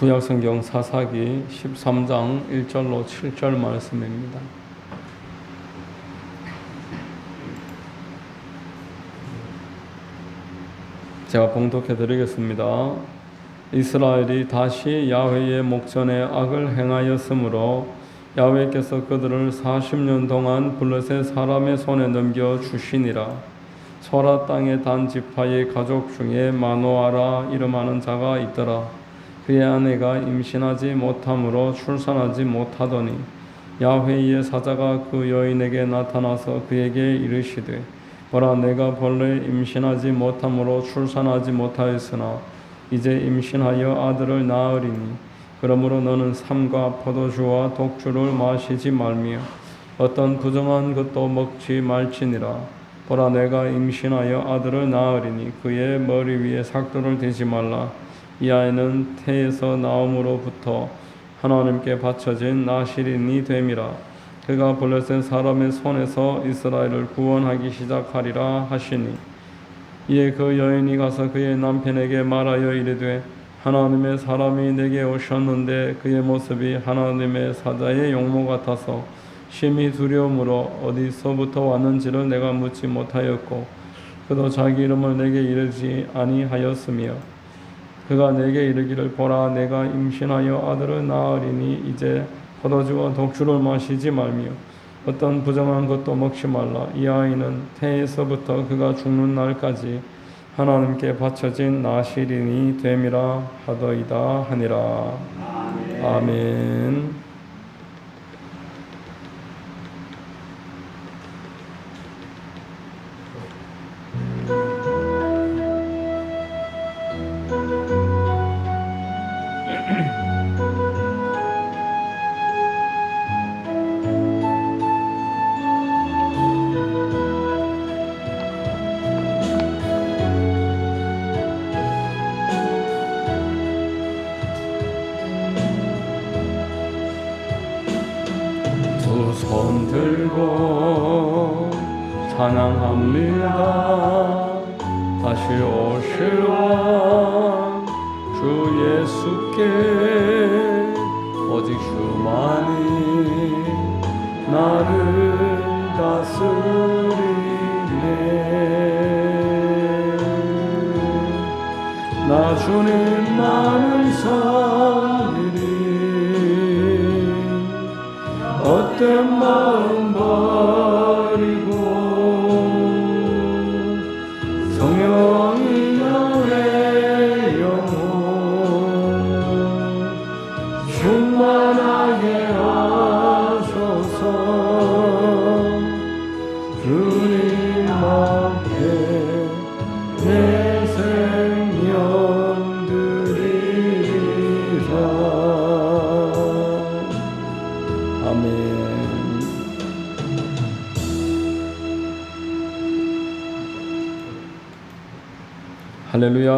구약성경 사사기 13장 1절로 7절 말씀입니다. 제가 봉독해 드리겠습니다. 이스라엘이 다시 야훼의 목전에 악을 행하였으므로 야훼께서 그들을 40년 동안 블레셋 사람의 손에 넘겨 주시니라. 소라 땅의 단 지파의 가족 중에 마노아라 이름하는 자가 있더라. 그의 아내가 임신하지 못함으로 출산하지 못하더니 야훼의 사자가 그 여인에게 나타나서 그에게 이르시되 보라, 내가 본래 임신하지 못함으로 출산하지 못하였으나 이제 임신하여 아들을 낳으리니 그러므로 너는 삼과 포도주와 독주를 마시지 말며 어떤 부정한 것도 먹지 말지니라. 보라, 내가 임신하여 아들을 낳으리니 그의 머리 위에 삭도를 대지 말라. 이 아이는 태에서 나옴으로부터 하나님께 바쳐진 나실인이 됨이라. 그가 블레셋 사람의 손에서 이스라엘을 구원하기 시작하리라 하시니 이에 그 여인이 가서 그의 남편에게 말하여 이르되 하나님의 사람이 내게 오셨는데 그의 모습이 하나님의 사자의 용모 같아서 심히 두려움으로 어디서부터 왔는지를 내가 묻지 못하였고 그도 자기 이름을 내게 이르지 아니하였으며 그가 내게 이르기를 보라, 내가 임신하여 아들을 낳으리니 이제 포도주와 독주를 마시지 말며 어떤 부정한 것도 먹지 말라. 이 아이는 태에서부터 그가 죽는 날까지 하나님께 바쳐진 나실인이 됨이라 하더이다 하니라. 아멘. 손 들고 찬양합니다. 다시 오실 왕 주 예수께 오직 주만이 나를 다스리네. 나 주님만을 섬기리. 헛된 마음 버리고 성령이 나의 영혼 충만하게 하소서. 주님 앞에 내 생명 드리리라. 아멘. 할렐루야.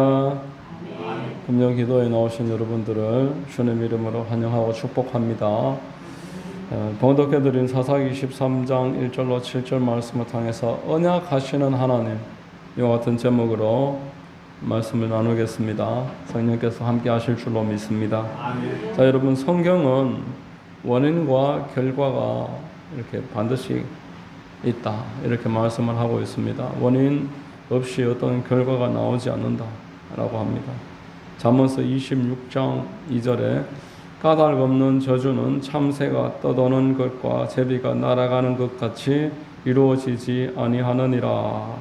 금요 기도에 나오신 여러분들을 주님 이름으로 환영하고 축복합니다. 봉독해드린 사사기 13장 1절로 7절 말씀을 통해서 언약하시는 하나님, 이와 같은 제목으로 말씀을 나누겠습니다. 성령께서 함께 하실 줄로 믿습니다. 자, 여러분, 성경은 원인과 결과가 이렇게 반드시 있다, 이렇게 말씀을 하고 있습니다. 원인 없이 어떤 결과가 나오지 않는다라고 합니다. 잠언서 26장 2절에 까닭 없는 저주는 참새가 떠도는 것과 제비가 날아가는 것 같이 이루어지지 아니하느니라.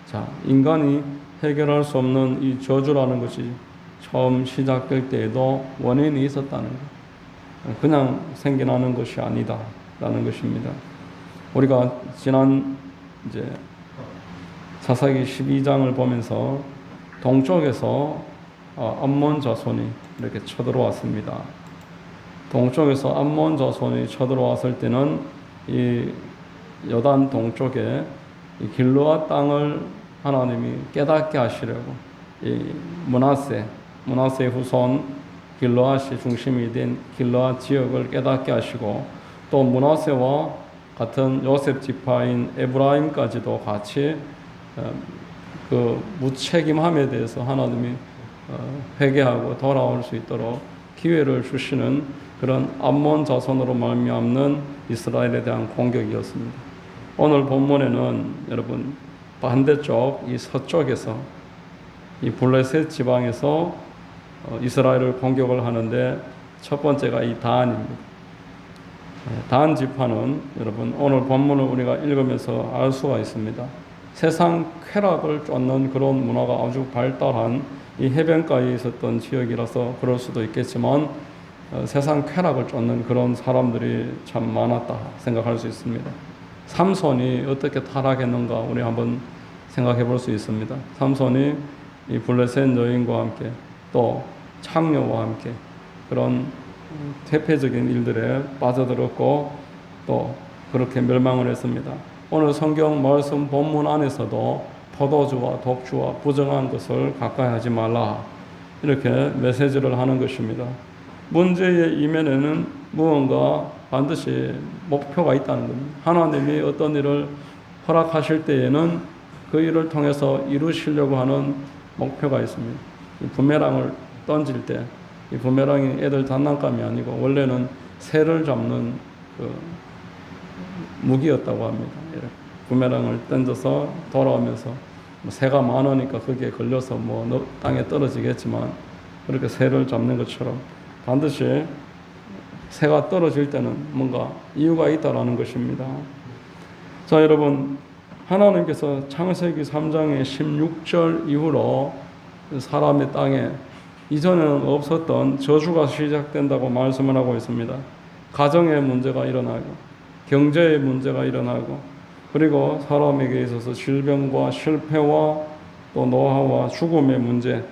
자, 인간이 해결할 수 없는 이 저주라는 것이 처음 시작될 때에도 원인이 있었다는 것, 그냥 생겨나는 것이 아니다라는 것입니다. 우리가 지난 이제 사사기 12장을 보면서 동쪽에서 암몬 자손이 이렇게 쳐들어왔습니다. 동쪽에서 암몬 자손이 쳐들어왔을 때는 이 요단 동쪽에 이 길르앗 땅을 하나님이 깨닫게 하시려고 이 므낫세 후손 길르앗이 중심이 된 길르앗 지역을 깨닫게 하시고 또 므낫세와 같은 요셉 지파인 에브라임까지도 같이 그 무책임함에 대해서 하나님이 회개하고 돌아올 수 있도록 기회를 주시는 그런 암몬 자손으로 말미암는 이스라엘에 대한 공격이었습니다. 오늘 본문에는 여러분 반대쪽 이 서쪽에서 이 블레셋 지방에서 이스라엘을 공격을 하는데 첫 번째가 이 단입니다. 단 지파는 여러분 오늘 본문을 우리가 읽으면서 알 수가 있습니다. 세상 쾌락을 쫓는 그런 문화가 아주 발달한 이 해변가에 있었던 지역이라서 그럴 수도 있겠지만 세상 쾌락을 쫓는 그런 사람들이 참 많았다 생각할 수 있습니다. 삼손이 어떻게 타락했는가 우리 한번 생각해 볼 수 있습니다. 삼손이 이 블레셋 여인과 함께 또 창녀와 함께 그런 퇴폐적인 일들에 빠져들었고 또 그렇게 멸망을 했습니다. 오늘 성경 말씀 본문 안에서도 포도주와 독주와 부정한 것을 가까이 하지 말라 이렇게 메시지를 하는 것입니다. 문제의 이면에는 무언가 반드시 목표가 있다는 겁니다. 하나님이 어떤 일을 허락하실 때에는 그 일을 통해서 이루시려고 하는 목표가 있습니다. 이 부메랑을 던질 때 이 부메랑이 애들 장난감이 아니고 원래는 새를 잡는 그 무기였다고 합니다. 부메랑을 던져서 돌아오면서 새가 많으니까 거기에 걸려서 땅에 떨어지겠지만 그렇게 새를 잡는 것처럼 반드시 새가 떨어질 때는 뭔가 이유가 있다라는 것입니다. 자, 여러분 하나님께서 창세기 3장의 16절 이후로 사람의 땅에 이전에는 없었던 저주가 시작된다고 말씀을 하고 있습니다. 가정의 문제가 일어나고 경제의 문제가 일어나고 그리고 사람에게 있어서 질병과 실패와 또 노화와 죽음의 문제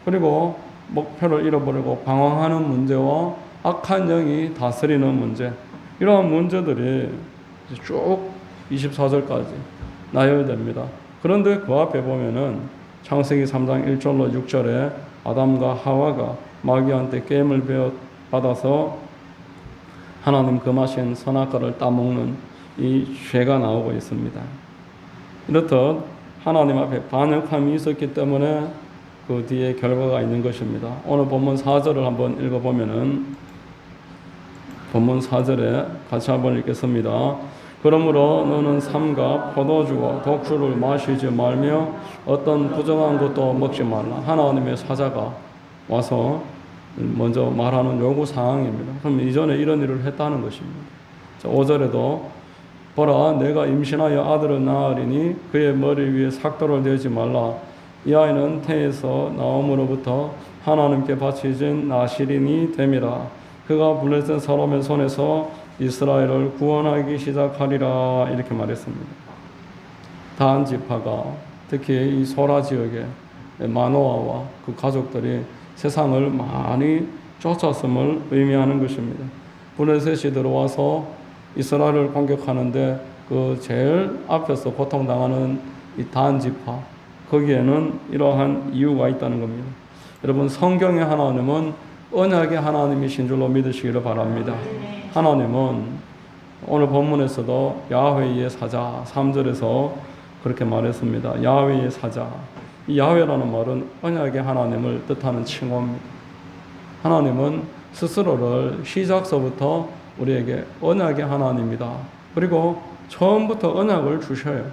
그리고 목표를 잃어버리고 방황하는 문제와 악한 영이 다스리는 문제 이러한 문제들이 쭉 24절까지 나열됩니다. 그런데 그 앞에 보면은 창세기 3장 1절로 6절에 아담과 하와가 마귀한테 게임을 받아서 하나님 금하신 선악과를 따먹는 이 죄가 나오고 있습니다. 이렇듯 하나님 앞에 반역함이 있었기 때문에 그 뒤에 결과가 있는 것입니다. 오늘 본문 4절을 한번 읽어보면은 본문 4절에 같이 한번 읽겠습니다. 그러므로 너는 삼가 포도주와 독주를 마시지 말며 어떤 부정한 것도 먹지 말라. 하나님의 사자가 와서 먼저 말하는 요구 사항입니다. 그럼 이전에 이런 일을 했다는 것입니다. 5절에도 보라 내가 임신하여 아들을 낳으리니 그의 머리 위에 삭도를 대지 말라. 이 아이는 태에서 나옴으로부터 하나님께 바치진 나시린이 됨이라. 그가 블레셋 사람의 손에서 이스라엘을 구원하기 시작하리라 이렇게 말했습니다. 단 지파가 특히 이 소라 지역의 마노아와 그 가족들이 세상을 많이 쫓았음을 의미하는 것입니다. 블레셋이 들어와서 이스라엘을 공격하는데 그 제일 앞에서 고통당하는 이 단 지파 거기에는 이러한 이유가 있다는 겁니다. 여러분 성경의 하나님은 언약의 하나님이신 줄로 믿으시기를 바랍니다. 하나님은 오늘 본문에서도 야훼의 사자 3절에서 그렇게 말했습니다. 야훼의 사자. 이 야훼라는 말은 언약의 하나님을 뜻하는 칭호입니다. 하나님은 스스로를 시작서부터 우리에게 언약의 하나님이다. 그리고 처음부터 언약을 주셔요.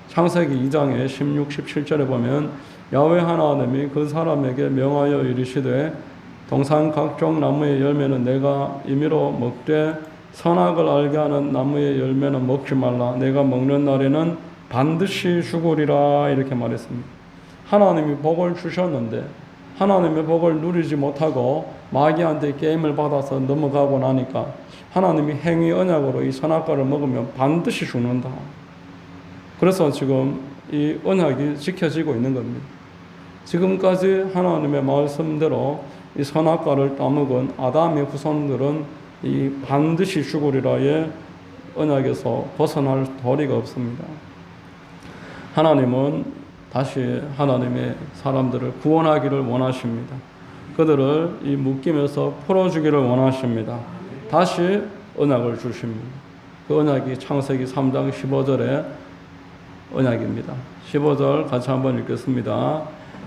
창세기 2장의 16, 17절에 보면 야훼 하나님이 그 사람에게 명하여 이르시되 동산 각종 나무의 열매는 내가 임의로 먹되 선악을 알게 하는 나무의 열매는 먹지 말라. 내가 먹는 날에는 반드시 죽으리라 이렇게 말했습니다. 하나님이 복을 주셨는데 하나님의 복을 누리지 못하고 마귀한테 게임을 받아서 넘어가고 나니까 하나님이 행위 언약으로 이 선악과를 먹으면 반드시 죽는다. 그래서 지금 이 언약이 지켜지고 있는 겁니다. 지금까지 하나님의 말씀대로 이 선악과를 따먹은 아담의 후손들은 이 반드시 죽으리라의 언약에서 벗어날 도리가 없습니다. 하나님은 다시 하나님의 사람들을 구원하기를 원하십니다. 그들을 이 묶임에서 풀어주기를 원하십니다. 다시 언약을 주십니다. 그 언약이 창세기 3장 15절의 언약입니다. 15절 같이 한번 읽겠습니다.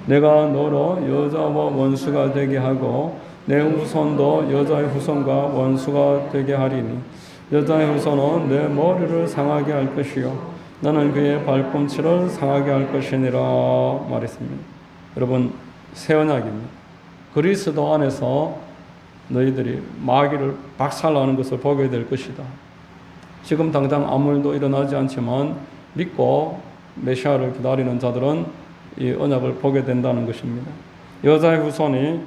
내가 너로 여자와 원수가 되게 하고 내 후손도 여자의 후손과 원수가 되게 하리니 여자의 후손은 내 머리를 상하게 할 것이요 나는 그의 발꿈치를 상하게 할 것이니라 말했습니다. 여러분, 새 언약입니다. 그리스도 안에서 너희들이 마귀를 박살나는 것을 보게 될 것이다. 지금 당장 아무 일도 일어나지 않지만 믿고 메시아를 기다리는 자들은 이 언약을 보게 된다는 것입니다. 여자의 후손이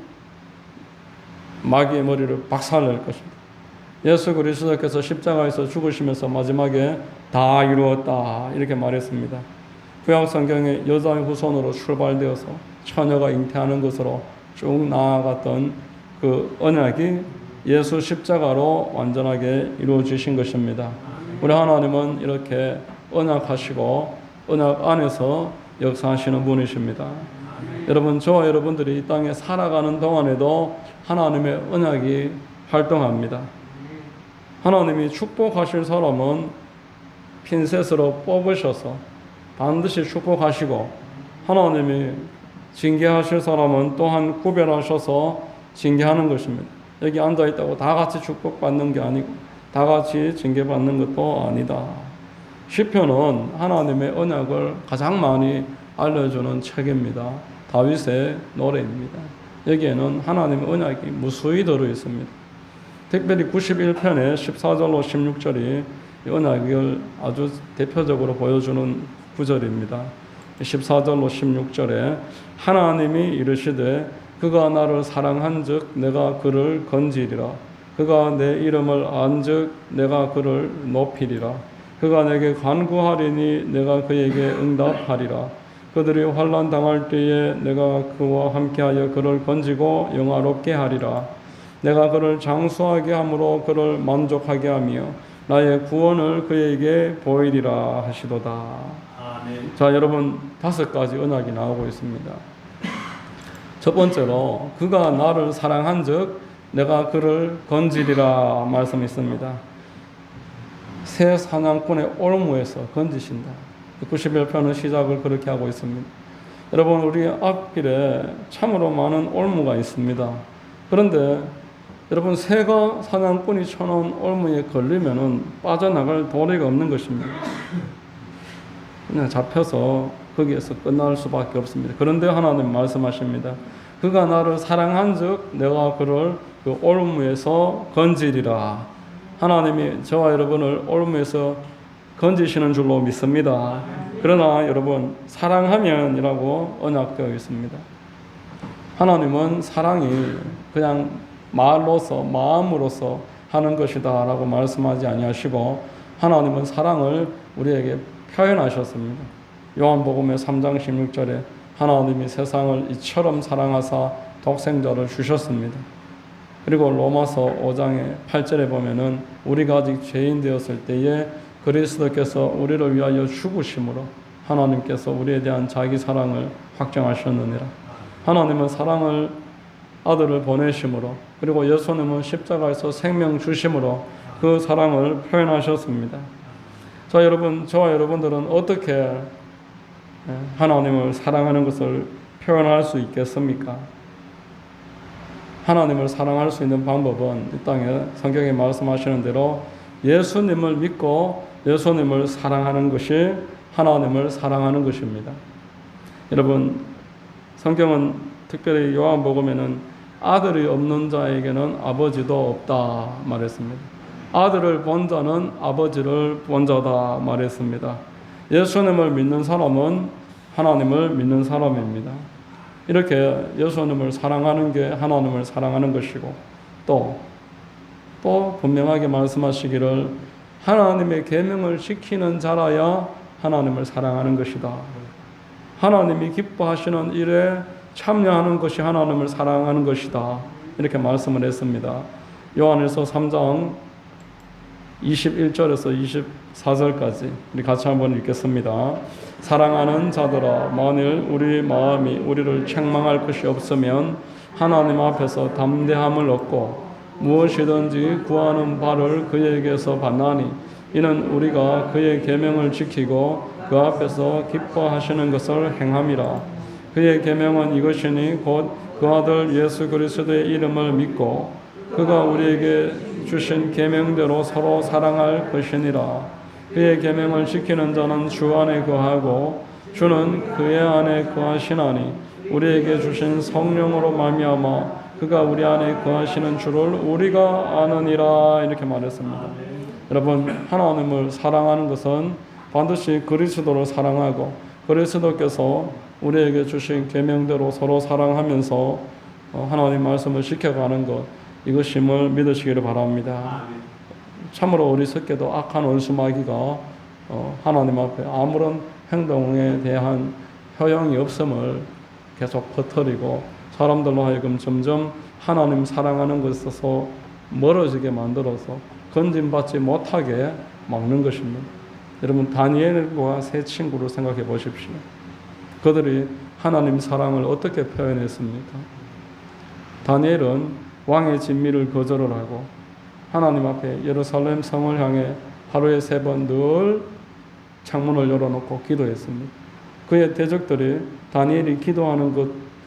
마귀의 머리를 박살낼 것입니다. 예수 그리스도께서 십자가에서 죽으시면서 마지막에 다 이루었다 이렇게 말했습니다. 구약 성경에 여자의 후손으로 출발되어서 처녀가 잉태하는 것으로 쭉 나아갔던 그 언약이 예수 십자가로 완전하게 이루어지신 것입니다. 우리 하나님은 이렇게 언약하시고 언약 안에서 역사하시는 분이십니다. 여러분, 저와 여러분들이 이 땅에 살아가는 동안에도 하나님의 언약이 활동합니다. 하나님이 축복하실 사람은 핀셋으로 뽑으셔서 반드시 축복하시고 하나님이 징계하실 사람은 또한 구별하셔서 징계하는 것입니다. 여기 앉아있다고 다 같이 축복받는 게 아니고 다 같이 징계받는 것도 아니다. 시편은 하나님의 언약을 가장 많이 알려주는 책입니다. 다윗의 노래입니다. 여기에는 하나님의 언약이 무수히 들어있습니다. 특별히 91편의 14절로 16절이 이 언약을 아주 대표적으로 보여주는 구절입니다. 14절로 16절에 하나님이 이르시되 그가 나를 사랑한즉 내가 그를 건지리라. 그가 내 이름을 안즉 내가 그를 높이리라. 그가 내게 간구하리니 내가 그에게 응답하리라. 그들이 환난 당할 때에 내가 그와 함께하여 그를 건지고 영화롭게 하리라. 내가 그를 장수하게 함으로 그를 만족하게 하며 나의 구원을 그에게 보이리라 하시도다. 아멘. 자, 여러분, 5가지 언약이 나오고 있습니다. 첫 번째로 그가 나를 사랑한즉 내가 그를 건지리라 말씀있습니다. 새 사냥꾼의 올무에서 건지신다. 91편의 시작을 그렇게 하고 있습니다. 여러분, 우리 앞길에 참으로 많은 올무가 있습니다. 그런데 여러분, 새가 사냥꾼이 쳐놓은 올무에 걸리면은 빠져나갈 도리가 없는 것입니다. 그냥 잡혀서 거기에서 끝날 수밖에 없습니다. 그런데 하나님 말씀하십니다. 그가 나를 사랑한즉 내가 그를 그 올무에서 건지리라. 하나님이 저와 여러분을 올무에서 건지시는 줄로 믿습니다. 그러나 여러분, 사랑하면이라고 언약되어 있습니다. 하나님은 사랑이 그냥 말로서 마음으로서 하는 것이다 라고 말씀하지 아니하시고 하나님은 사랑을 우리에게 표현하셨습니다. 요한복음의 3장 16절에 하나님이 세상을 이처럼 사랑하사 독생자를 주셨습니다. 그리고 로마서 5장의 8절에 보면은 우리가 아직 죄인 되었을 때에 그리스도께서 우리를 위하여 죽으심으로 하나님께서 우리에 대한 자기 사랑을 확정하셨느니라. 하나님은 사랑을 아들을 보내심으로 그리고 예수님은 십자가에서 생명 주심으로 그 사랑을 표현하셨습니다. 자, 여러분, 저와 여러분들은 어떻게 하나님을 사랑하는 것을 표현할 수 있겠습니까? 하나님을 사랑할 수 있는 방법은 이 땅에 성경에 말씀하시는 대로 예수님을 믿고 예수님을 사랑하는 것이 하나님을 사랑하는 것입니다. 여러분, 성경은 특별히 요한복음에는 아들이 없는 자에게는 아버지도 없다 말했습니다. 아들을 본 자는 아버지를 본 자다 말했습니다. 예수님을 믿는 사람은 하나님을 믿는 사람입니다. 이렇게 예수님을 사랑하는 게 하나님을 사랑하는 것이고 또 분명하게 말씀하시기를 하나님의 계명을 지키는 자라야 하나님을 사랑하는 것이다. 하나님이 기뻐하시는 일에 참여하는 것이 하나님을 사랑하는 것이다. 이렇게 말씀을 했습니다. 요한일서 3장 21절에서 24절까지 우리 같이 한번 읽겠습니다. 사랑하는 자들아, 만일 우리 마음이 우리를 책망할 것이 없으면 하나님 앞에서 담대함을 얻고 무엇이든지 구하는 바를 그에게서 받나니 이는 우리가 그의 계명을 지키고 그 앞에서 기뻐하시는 것을 행함이라. 그의 계명은 이것이니 곧 그 아들 예수 그리스도의 이름을 믿고 그가 우리에게 주신 계명대로 서로 사랑할 것이니라. 그의 계명을 지키는 자는 주 안에 거하고 주는 그의 안에 거하시나니 우리에게 주신 성령으로 말미암아 그가 우리 안에 거하시는 줄을 우리가 아느니라. 이렇게 말했습니다. 여러분, 하나님을 사랑하는 것은 반드시 그리스도를 사랑하고 그리스도께서 우리에게 주신 계명대로 서로 사랑하면서 하나님 말씀을 지켜가는 것, 이것임을 믿으시기를 바랍니다. 참으로 어리석게도 악한 원수마귀가 하나님 앞에 아무런 행동에 대한 효용이 없음을 계속 퍼뜨리고 사람들로 하여금 점점 하나님 사랑하는 것에서 멀어지게 만들어서 건진받지 못하게 막는 것입니다. 여러분, 다니엘과 세 친구를 생각해 보십시오. 그들이 하나님 사랑을 어떻게 표현했습니까? 다니엘은 왕의 진미를 거절을 하고 하나님 앞에 예루살렘 성을 향해 하루에 3번 늘 창문을 열어놓고 기도했습니다. 그의 대적들이 다니엘이 기도하는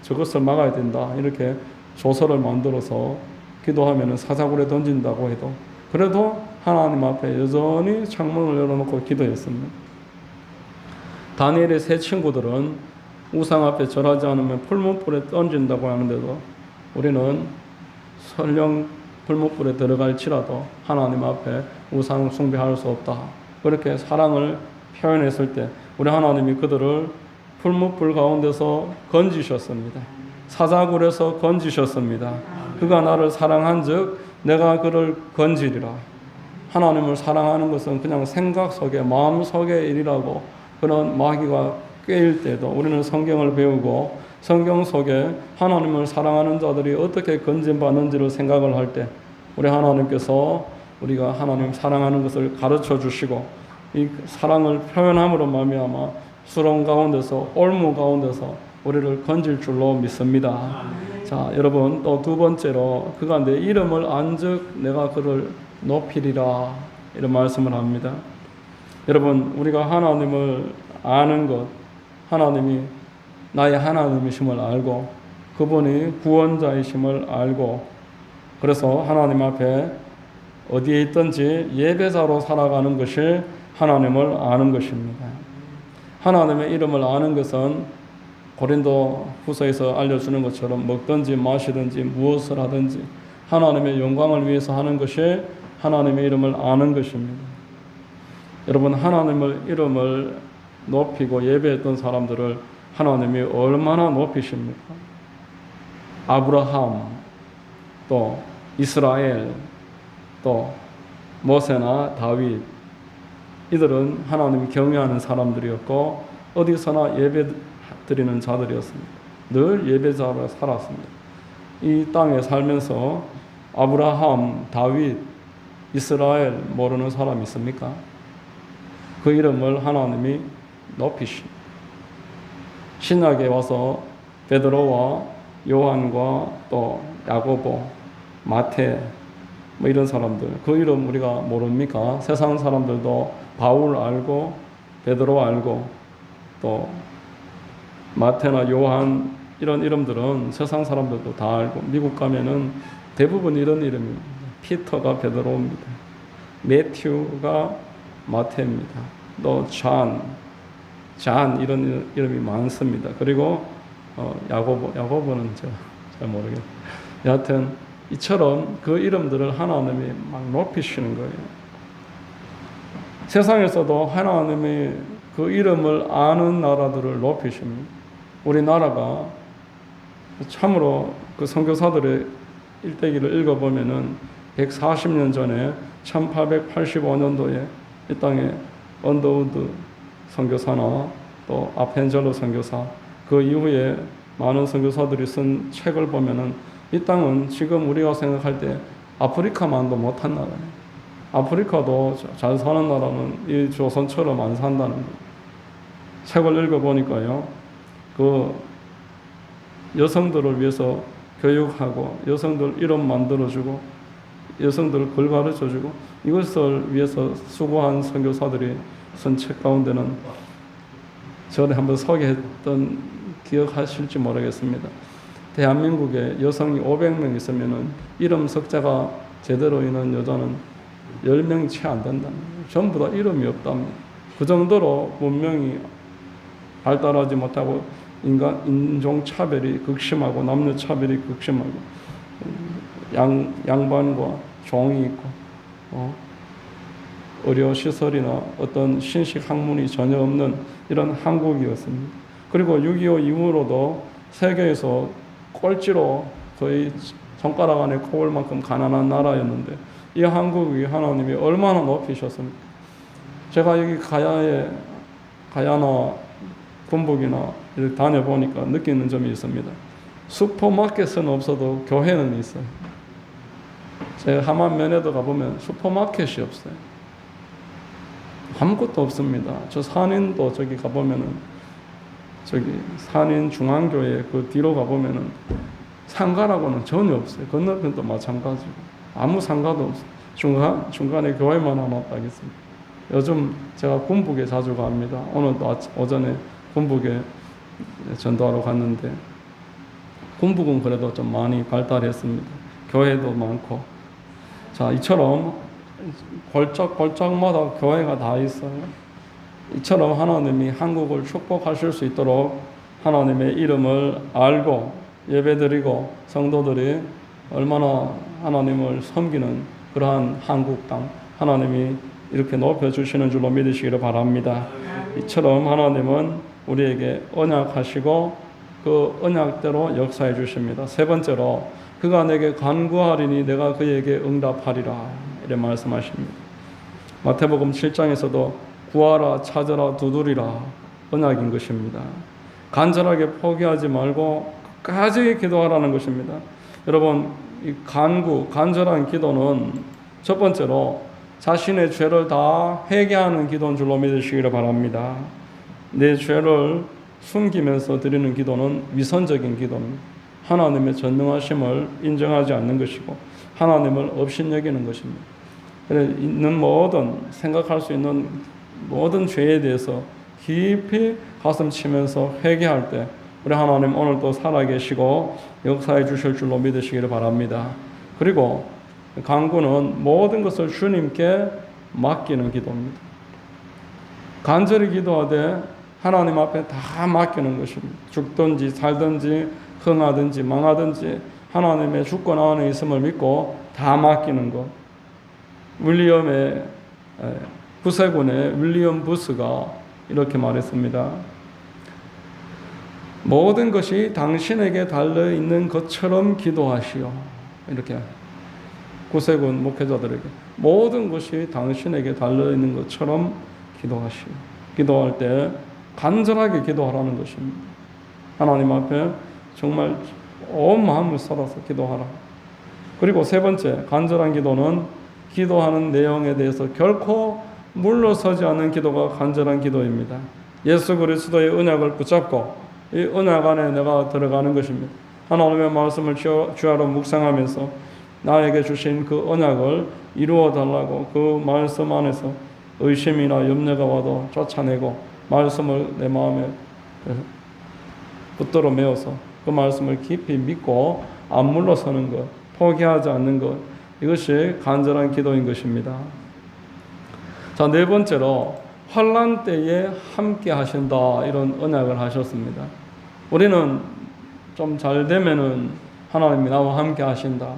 저것을 막아야 된다, 이렇게 조서를 만들어서 기도하면 사자굴에 던진다고 해도 그래도 하나님 앞에 여전히 창문을 열어놓고 기도했습니다. 다니엘의 세 친구들은 우상 앞에 절하지 않으면 풀무불에 던진다고 하는데도 우리는 설령 풀무불에 들어갈지라도 하나님 앞에 우상 숭배할 수 없다, 그렇게 사랑을 표현했을 때 우리 하나님이 그들을 풀무불 가운데서 건지셨습니다. 사자굴에서 건지셨습니다. 그가 나를 사랑한 즉 내가 그를 건지리라. 하나님을 사랑하는 것은 그냥 생각 속에 마음 속의 일이라고 그런 마귀가 꾀일 때도 우리는 성경을 배우고 성경 속에 하나님을 사랑하는 자들이 어떻게 건진받는지를 생각을 할 때 우리 하나님께서 우리가 하나님 사랑하는 것을 가르쳐 주시고 이 사랑을 표현함으로 말미암아 수렁 가운데서 올무 가운데서 우리를 건질 줄로 믿습니다. 자, 여러분, 또 두 번째로 그가 내 이름을 안즉 내가 그를 높이리라, 이런 말씀을 합니다. 여러분, 우리가 하나님을 아는 것, 하나님이 나의 하나님이심을 알고 그분이 구원자이심을 알고 그래서 하나님 앞에 어디에 있든지 예배자로 살아가는 것이 하나님을 아는 것입니다. 하나님의 이름을 아는 것은 고린도 후서에서 알려주는 것처럼 먹든지 마시든지 무엇을 하든지 하나님의 영광을 위해서 하는 것이 하나님의 이름을 아는 것입니다. 여러분, 하나님의 이름을 높이고 예배했던 사람들을 하나님이 얼마나 높이십니까? 아브라함, 또 이스라엘, 또 모세나 다윗, 이들은 하나님이 경외하는 사람들이었고 어디서나 예배 드리는 자들이었습니다. 늘 예배자로 살았습니다. 이 땅에 살면서 아브라함, 다윗, 이스라엘 모르는 사람 있습니까? 그 이름을 하나님이 높이십니다. 신약에 와서 베드로와 요한과 또 야고보, 마태 이런 사람들, 그 이름 우리가 모릅니까? 세상 사람들도 바울 알고 베드로 알고 또 마태나 요한 이런 이름들은 세상 사람들도 다 알고 미국 가면은 대부분 이런 이름입니다. 피터가 베드로입니다. 매튜가 마태입니다. 또 잔 이런 이름이 많습니다. 그리고 야고보는 잘 모르겠어요. 여하튼 이처럼 그 이름들을 하나님이 막 높이시는 거예요. 세상에서도 하나님이 그 이름을 아는 나라들을 높이십니다. 우리나라가 참으로 그 선교사들의 일대기를 읽어보면은 140년 전에 1885년도에 이 땅에 언더우드 선교사나 또 아펜젤로 선교사, 그 이후에 많은 선교사들이 쓴 책을 보면은 이 땅은 지금 우리가 생각할 때 아프리카만도 못한 나라예요. 아프리카도 잘 사는 나라는 이 조선처럼 안 산다는 거예요. 책을 읽어보니까요, 그 여성들을 위해서 교육하고 여성들 이름 만들어주고 여성들 글 가르쳐주고 이것을 위해서 수고한 선교사들이 쓴 책 가운데는 전에 한번 소개했던 기억하실지 모르겠습니다. 대한민국에 여성이 500명 있으면은 이름 석자가 제대로 있는 여자는 10명이 채 안 된답니다. 전부 다 이름이 없답니다. 그 정도로 문명이 발달하지 못하고 인종차별이 극심하고 남녀차별이 극심하고 양반과 종이 있고 의료시설이나 어떤 신식 학문이 전혀 없는 이런 한국이었습니다. 그리고 6.25 이후로도 세계에서 꼴찌로 거의 손가락 안에 꼽을 만큼 가난한 나라였는데 이 한국이 하나님이 얼마나 높이셨습니까? 제가 여기 가야나 군북이나 이렇게 다녀보니까 느끼는 점이 있습니다. 슈퍼마켓은 없어도 교회는 있어요. 제가 함안면에도 가보면 슈퍼마켓이 없어요. 아무것도 없습니다. 저 산인도 저기 가보면은 저기 산인 중앙교회 그 뒤로 가보면은 상가라고는 전혀 없어요. 건너편도 마찬가지고 아무 상가도 없어요. 중간에 교회만 하나 딱 있습니다. 요즘 제가 군북에 자주 갑니다. 오늘도 오전에 군북에 전도하러 갔는데 군북은 그래도 좀 많이 발달했습니다. 교회도 많고 자 이처럼 골짝골짝마다 교회가 다 있어요. 이처럼 하나님이 한국을 축복하실 수 있도록 하나님의 이름을 알고 예배드리고 성도들이 얼마나 하나님을 섬기는 그러한 한국 땅 하나님이 이렇게 높여주시는 줄로 믿으시기를 바랍니다. 이처럼 하나님은 우리에게 언약하시고 그 언약대로 역사해 주십니다. 세 번째로 그가 내게 간구하리니 내가 그에게 응답하리라 이렇게 말씀하십니다. 마태복음 7장에서도 구하라 찾으라 두드리라 언약인 것입니다. 간절하게 포기하지 말고 끝까지 기도하라는 것입니다. 여러분 이 간절한 기도는 첫 번째로 자신의 죄를 다 회개하는 기도인 줄로 믿으시기를 바랍니다. 내 죄를 숨기면서 드리는 기도는 위선적인 기도입니다. 하나님의 전능하심을 인정하지 않는 것이고 하나님을 업신여기는 것입니다. 있는 모든 생각할 수 있는 모든 죄에 대해서 깊이 가슴 치면서 회개할 때 우리 하나님 오늘도 살아계시고 역사해 주실 줄로 믿으시기를 바랍니다. 그리고 간구는 모든 것을 주님께 맡기는 기도입니다. 간절히 기도하되 하나님 앞에 다 맡기는 것입니다. 죽든지 살든지 흥하든지 망하든지 하나님의 주권 안에 있음을 믿고 다 맡기는 것. 구세군의 윌리엄 부스가 이렇게 말했습니다. 모든 것이 당신에게 달려있는 것처럼 기도하시오. 이렇게 구세군 목회자들에게 모든 것이 당신에게 달려있는 것처럼 기도하시오. 기도할 때 간절하게 기도하라는 것입니다. 하나님 앞에 정말 온 마음을 쏟아서 기도하라. 그리고 세 번째 간절한 기도는 기도하는 내용에 대해서 결코 물러서지 않는 기도가 간절한 기도입니다. 예수 그리스도의 언약을 붙잡고 이 언약 안에 내가 들어가는 것입니다. 하나님의 말씀을 주야로 묵상하면서 나에게 주신 그 언약을 이루어 달라고 그 말씀 안에서 의심이나 염려가 와도 쫓아내고 말씀을 내 마음에 붙들어 메어서 그 말씀을 깊이 믿고 안 물러서는 것, 포기하지 않는 것, 이것이 간절한 기도인 것입니다. 자, 네 번째로 환난 때에 함께 하신다 이런 언약을 하셨습니다. 우리는 좀 잘 되면은 하나님이 나와 함께 하신다.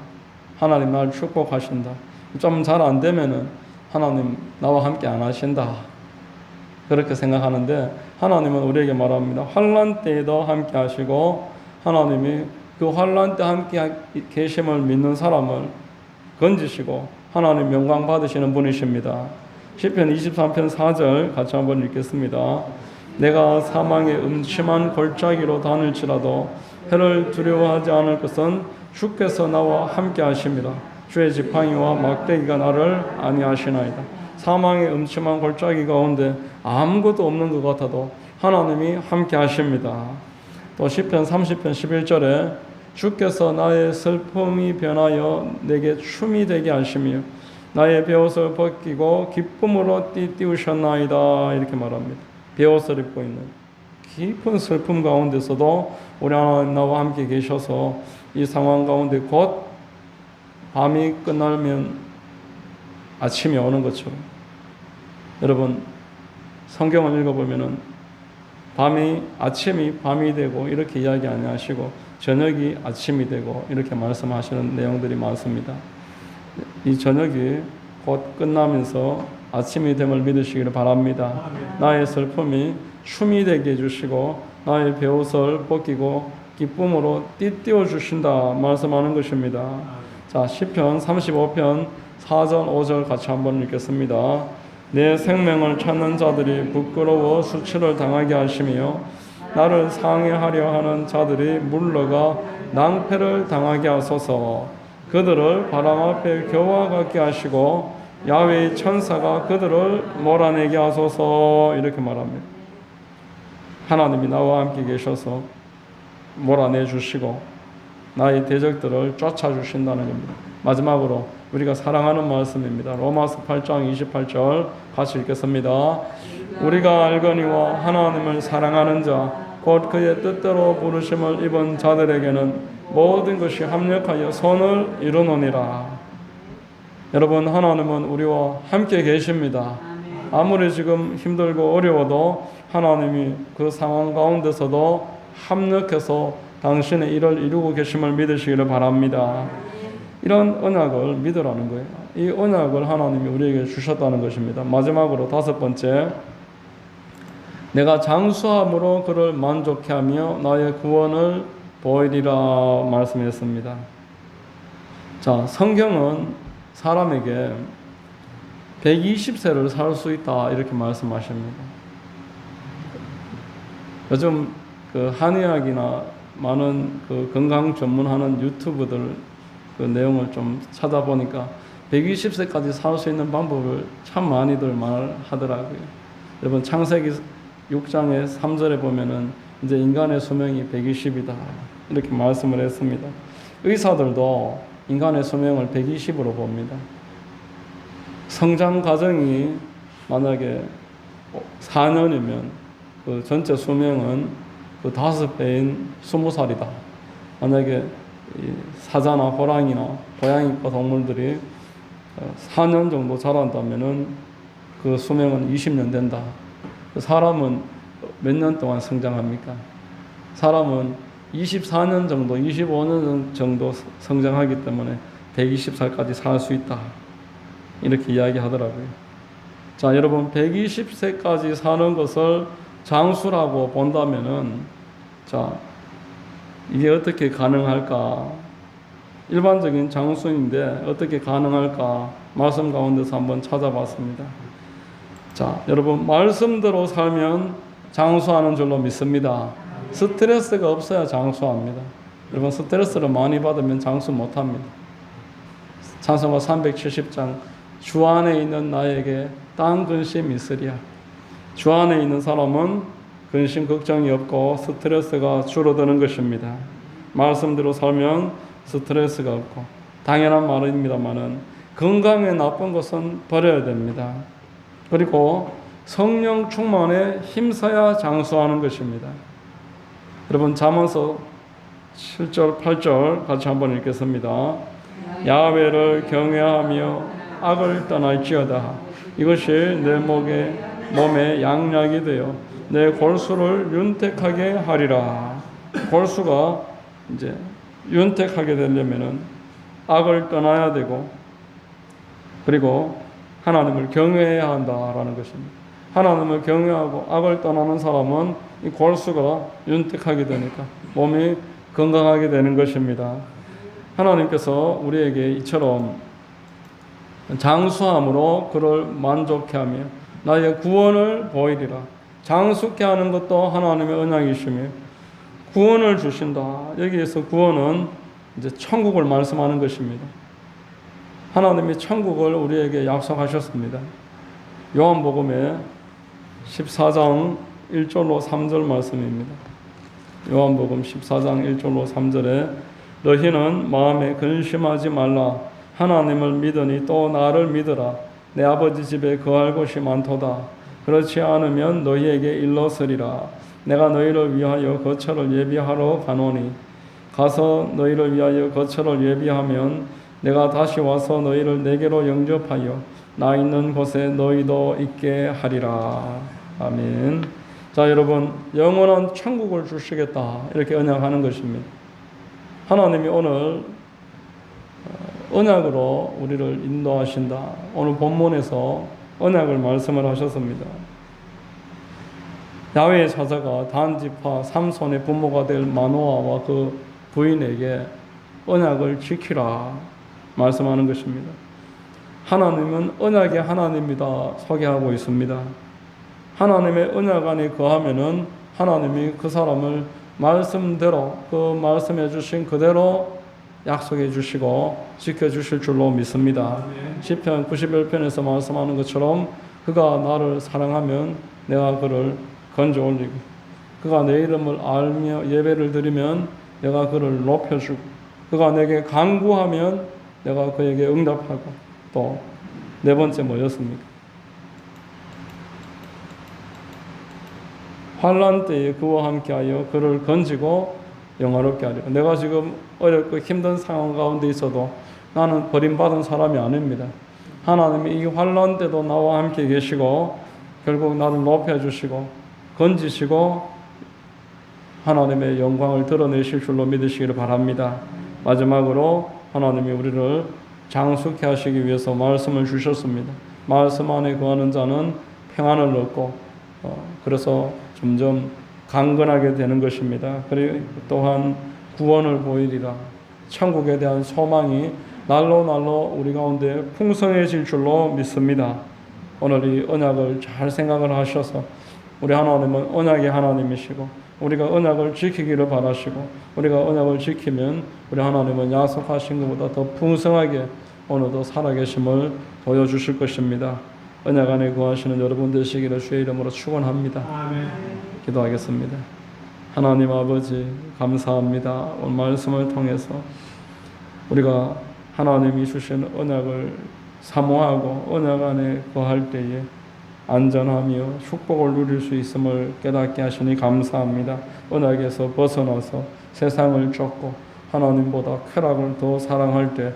하나님 나를 축복하신다. 좀 잘 안 되면은 하나님 나와 함께 안 하신다. 그렇게 생각하는데 하나님은 우리에게 말합니다. 환난 때에도 함께 하시고 하나님이 그 환난 때 함께 계심을 믿는 사람을 건지시고 하나님 영광 받으시는 분이십니다. 시편 23편 4절 같이 한번 읽겠습니다. 내가 사망의 음침한 골짜기로 다닐지라도 해를 두려워하지 않을 것은 주께서 나와 함께 하심이라. 주의 지팡이와 막대기가 나를 안위하시나이다. 사망의 음침한 골짜기 가운데 아무것도 없는 것 같아도 하나님이 함께 하십니다. 또 시편 30편 11절에 주께서 나의 슬픔이 변하여 내게 춤이 되게 하시며 나의 베옷을 벗기고 기쁨으로 띠우셨나이다 이렇게 말합니다. 베옷을 입고 있는 깊은 슬픔 가운데서도 우리 하나님 나와 함께 계셔서 이 상황 가운데 곧 밤이 끝나면 아침이 오는 것처럼, 여러분 성경을 읽어보면은 아침이 밤이 되고 이렇게 이야기 안 하시고 저녁이 아침이 되고 이렇게 말씀하시는 내용들이 많습니다. 이 저녁이 곧 끝나면서 아침이 됨을 믿으시기를 바랍니다. 나의 슬픔이 춤이 되게 해주시고 나의 베옷을 벗기고 기쁨으로 띠띠워 주신다 말씀하는 것입니다. 자, 시편 35편 4절 5절 같이 한번 읽겠습니다. 내 생명을 찾는 자들이 부끄러워 수치를 당하게 하시며 나를 상해하려 하는 자들이 물러가 낭패를 당하게 하소서. 그들을 바람 앞에 겨와 같게 하시고 야훼의 천사가 그들을 몰아내게 하소서. 이렇게 말합니다. 하나님이 나와 함께 계셔서 몰아내 주시고 나의 대적들을 쫓아주신다는 겁니다. 마지막으로 우리가 사랑하는 말씀입니다. 로마서 8장 28절 같이 읽겠습니다. 우리가 알거니와 하나님을 사랑하는 자 곧 그의 뜻대로 부르심을 입은 자들에게는 모든 것이 합력하여 선을 이루느니라. 여러분, 하나님은 우리와 함께 계십니다. 아무리 지금 힘들고 어려워도 하나님이 그 상황 가운데서도 합력해서 당신의 일을 이루고 계심을 믿으시기를 바랍니다. 이런 언약을 믿으라는 거예요. 이 언약을 하나님이 우리에게 주셨다는 것입니다. 마지막으로 5번째, 내가 장수함으로 그를 만족케 하며 나의 구원을 보이리라 말씀했습니다. 자, 성경은 사람에게 120세를 살 수 있다 이렇게 말씀하십니다. 요즘 그 한의학이나 많은 그 건강 전문하는 유튜브들 그 내용을 좀 찾아보니까 120세까지 살 수 있는 방법을 참 많이들 말하더라고요. 여러분, 창세기 6장의 3절에 보면은 이제 인간의 수명이 120이다 이렇게 말씀을 했습니다. 의사들도 인간의 수명을 120으로 봅니다. 성장 과정이 만약에 4년이면 그 전체 수명은 그 5배인 20살이다. 만약에 사자나 호랑이나 고양이과 동물들이 4년 정도 자란다면은 그 수명은 20년 된다. 사람은 몇 년 동안 성장합니까? 사람은 24년 정도, 25년 정도 성장하기 때문에 120살까지 살 수 있다. 이렇게 이야기하더라고요. 자, 여러분, 120세까지 사는 것을 장수라고 본다면은, 자, 이게 어떻게 가능할까? 일반적인 장수인데 어떻게 가능할까? 말씀 가운데서 한번 찾아봤습니다. 자, 여러분, 말씀대로 살면 장수하는 줄로 믿습니다. 스트레스가 없어야 장수합니다. 여러분, 스트레스를 많이 받으면 장수 못합니다. 찬송가 370장 주 안에 있는 나에게 딴 근심이 있으랴. 주 안에 있는 사람은 근심 걱정이 없고 스트레스가 줄어드는 것입니다. 말씀대로 살면 스트레스가 없고, 당연한 말입니다만은 건강에 나쁜 것은 버려야 됩니다. 그리고 성령 충만에 힘써야 장수하는 것입니다. 여러분, 잠언서 7절 8절 같이 한번 읽겠습니다. 야훼를 경외하며 악을 떠날지어다. 이것이 내 몸에 양약이 되어 내 골수를 윤택하게 하리라. 골수가 이제 윤택하게 되려면은 악을 떠나야 되고, 그리고 하나님을 경외해야 한다라는 것입니다. 하나님을 경외하고 악을 떠나는 사람은 이 골수가 윤택하게 되니까 몸이 건강하게 되는 것입니다. 하나님께서 우리에게 이처럼 장수함으로 그를 만족케 하며 나의 구원을 보이리라. 장수케 하는 것도 하나님의 언약이시며 구원을 주신다. 여기에서 구원은 이제 천국을 말씀하는 것입니다. 하나님이 천국을 우리에게 약속하셨습니다. 요한복음에 14장 1절로 3절 말씀입니다. 요한복음 14장 1절로 3절에 너희는 마음에 근심하지 말라. 하나님을 믿으니 또 나를 믿으라. 내 아버지 집에 거할 곳이 많도다. 그렇지 않으면 너희에게 일렀으리라. 내가 너희를 위하여 거처를 예비하러 가노니 가서 너희를 위하여 거처를 예비하면 내가 다시 와서 너희를 내게로 영접하여 나 있는 곳에 너희도 있게 하리라. 아멘. 자, 여러분, 영원한 천국을 주시겠다 이렇게 언약하는 것입니다. 하나님이 오늘 언약으로 우리를 인도하신다. 오늘 본문에서 언약을 말씀을 하셨습니다. 야훼의 사자가 단지파 삼손의 부모가 될 마노아와 그 부인에게 언약을 지키라 말씀하는 것입니다. 하나님은 언약의 하나님이다 소개하고 있습니다. 하나님의 언약 안에 거하면은 하나님이 그 사람을 말씀대로 그 말씀해 주신 그대로 약속해 주시고 지켜 주실 줄로 믿습니다. 시편 91편에서 말씀하는 것처럼 그가 나를 사랑하면 내가 그를 건져 올리고 그가 내 이름을 알며 예배를 드리면 내가 그를 높여주고 그가 내게 간구하면 내가 그에게 응답하고 또 네 번째 뭐였습니까? 환난 때에 그와 함께하여 그를 건지고 영화롭게 하리라. 내가 지금 어렵고 힘든 상황 가운데 있어도 나는 버림받은 사람이 아닙니다. 하나님이 이 환난 때도 나와 함께 계시고 결국 나를 높여주시고 건지시고 하나님의 영광을 드러내실 줄로 믿으시기를 바랍니다. 마지막으로 하나님이 우리를 장수케 하시기 위해서 말씀을 주셨습니다. 말씀 안에 거하는 자는 평안을 얻고 그래서 점점 강건하게 되는 것입니다. 그리고 또한 구원을 보이리라. 천국에 대한 소망이 날로 날로 우리 가운데 풍성해질 줄로 믿습니다. 오늘 이 언약을 잘 생각을 하셔서 우리 하나님은 언약의 하나님이시고 우리가 언약을 지키기를 바라시고 우리가 언약을 지키면 우리 하나님은 약속하신 것보다 더 풍성하게 오늘도 살아계심을 보여주실 것입니다. 언약 안에 거하시는 여러분 되시기를 주의 이름으로 축원합니다. 아멘. 기도하겠습니다. 하나님 아버지 감사합니다. 오늘 말씀을 통해서 우리가 하나님이 주신 언약을 사모하고 언약 안에 거할 때에 안전하며 축복을 누릴 수 있음을 깨닫게 하시니 감사합니다. 언약에서 벗어나서 세상을 쫓고 하나님보다 쾌락을 더 사랑할 때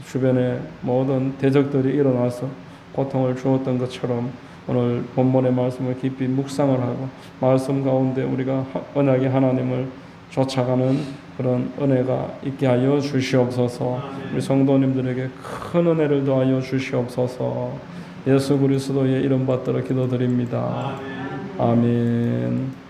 주변에 모든 대적들이 일어나서 고통을 주었던 것처럼 오늘 본문의 말씀을 깊이 묵상을 하고 말씀 가운데 우리가 언약의 하나님을 쫓아가는 그런 은혜가 있게 하여 주시옵소서. 우리 성도님들에게 큰 은혜를 더하여 주시옵소서. 예수 그리스도의 이름 받들어 기도드립니다. 아멘.